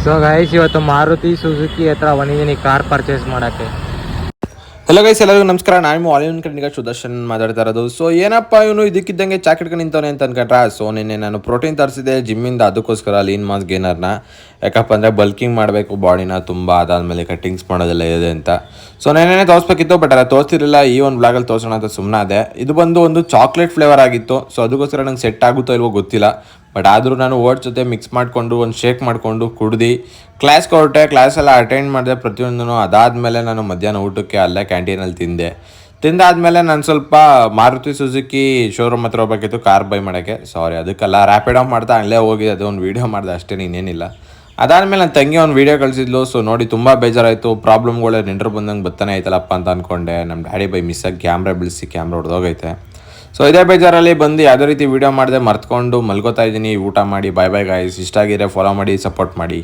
So guys ಇವತ್ತು Maruti Suzuki ಹತ್ರ ಬಂದಿದ್ದೀನಿ ಕಾರ್ ಪರ್ಚೇಸ್ ಮಾಡೋಕ್ಕೆ. ಹಲೋ ಗೈಸ್, ಎಲ್ಲರಿಗೂ ನಮಸ್ಕಾರ. ನಾನು ಆಲಿಯನ್ ಕಡೆಗೆ ಸುದರ್ಶನ್ ಮಾತಾಡ್ತಾ ಇರೋದು. ಸೊ ಏನಪ್ಪ ಇವನು ಇದಕ್ಕಿದ್ದಂಗೆ ಚಾಕೆಟ್ಗೆ ನಿಂತವನೆ ಅಂತ ಅನ್ಕೊಂಡ್ರ. ಸೊ ನಿನ್ನೆ ನಾನು ಪ್ರೋಟೀನ್ ತರಿಸಿದೆ ಜಿಮ್ಮಿಂದ, ಅದಕ್ಕೋಸ್ಕರ ಲೀನ್ ಮಾಸ್ ಗೇನರ್ನ. ಯಾಕಪ್ಪ ಅಂದರೆ ಬಲ್ಕಿಂಗ್ ಮಾಡಬೇಕು ಬಾಡಿನ ತುಂಬ, ಅದಾದಮೇಲೆ ಕಟ್ಟಿಂಗ್ಸ್ ಮಾಡೋದೆಲ್ಲ ಇದೆ ಅಂತ. ಸೊ ನೆನ್ನೆ ತೋರಿಸ್ಬೇಕಿತ್ತು, ಬಟ್ ಅಲ್ಲ ತೋರಿಸಿರಲಿಲ್ಲ. ಈ ಒಂದು ಬ್ಲಾಗಲ್ಲಿ ತೋರಿಸೋಣ ಅಂತ ಸುಮ್ಮನಾದೆ. ಇದು ಬಂದು ಒಂದು ಚಾಕ್ಲೇಟ್ ಫ್ಲೇವರ್ ಆಗಿತ್ತು. ಸೊ ಅದಕ್ಕೋಸ್ಕರ ನಂಗೆ ಸೆಟ್ ಆಗುತ್ತೋ ಇಲ್ವೋ ಗೊತ್ತಿಲ್ಲ, ಬಟ್ ಆದರೂ ನಾನು ಓಟ್ ಜೊತೆ ಮಿಕ್ಸ್ ಮಾಡಿಕೊಂಡು ಒಂದು ಶೇಕ್ ಮಾಡಿಕೊಂಡು ಕುಡ್ದು ಕ್ಲಾಸ್ಗೆ ಹೊರಟೆ. ಕ್ಲಾಸೆಲ್ಲ ಅಟೆಂಡ್ ಮಾಡಿದೆ ಪ್ರತಿಯೊಂದೂ. ಅದಾದಮೇಲೆ ನಾನು ಮಧ್ಯಾಹ್ನ ಊಟಕ್ಕೆ ಅಲ್ಲೇ ಕ್ಯಾಂಟೀನಲ್ಲಿ ತಿಂದಾದ್ಮೇಲೆ ನಾನು ಸ್ವಲ್ಪ ಮಾರುತಿ ಸುಜುಕಿ ಶೋರೂಮ್ ಹತ್ರ ಹೋಗ್ಬೇಕಿತ್ತು ಕಾರ್ ಬೈ ಮಾಡೋಕ್ಕೆ. ಸಾರಿ, ಅದಕ್ಕೆಲ್ಲ ರ್ಯಾಪಿಡ್ ಆಫ್ ಮಾಡ್ತಾ ಅಲ್ಲೇ ಹೋಗಿ ಅದೊಂದು ವೀಡಿಯೋ ಮಾಡಿದೆ ಅಷ್ಟೇ, ಇನ್ನೇನಿಲ್ಲ. ಅದಾದಮೇಲೆ ನನ್ನ ತಂಗಿ ಒಂದು ವೀಡಿಯೋ ಕಳಿಸಿದ್ಲು. ಸೊ ನೋಡಿ ತುಂಬ ಬೇಜಾರಾಯಿತು. ಪ್ರಾಬ್ಲಮ್ಗಳೇ ನೆಂಟರು ಬಂದಂಗೆ ಬರ್ತಾನೆ ಆಯ್ತಲ್ಲಪ್ಪ ಅಂತ ಅಂದ್ಕೊಂಡೆ. ನಮ್ಮ ಡ್ಯಾಡಿ ಬೈ ಮಿಸ್ಸಾಗಿ ಕ್ಯಾಮ್ರಾ ಬಿಡಿಸಿ ಕ್ಯಾಮ್ರಾ ಹೊಡೆದೋಗೈತೆ. ಸೊ ಇದೇ ಬೇಜಾರಲ್ಲಿ ಬಂದು ಯಾವುದೇ ರೀತಿ ವೀಡಿಯೋ ಮಾಡಿದೆ ಮರ್ತ್ಕೊಂಡು ಮಲ್ಕೋತಾ ಇದ್ದೀನಿ. ಊಟ ಮಾಡಿ ಬಾಯ್ ಬಾಯ್ ಗಾಯ್ಸ್. ಇಷ್ಟ ಆಗಿದ್ರೆ ಫಾಲೋ ಮಾಡಿ, ಸಪೋರ್ಟ್ ಮಾಡಿ.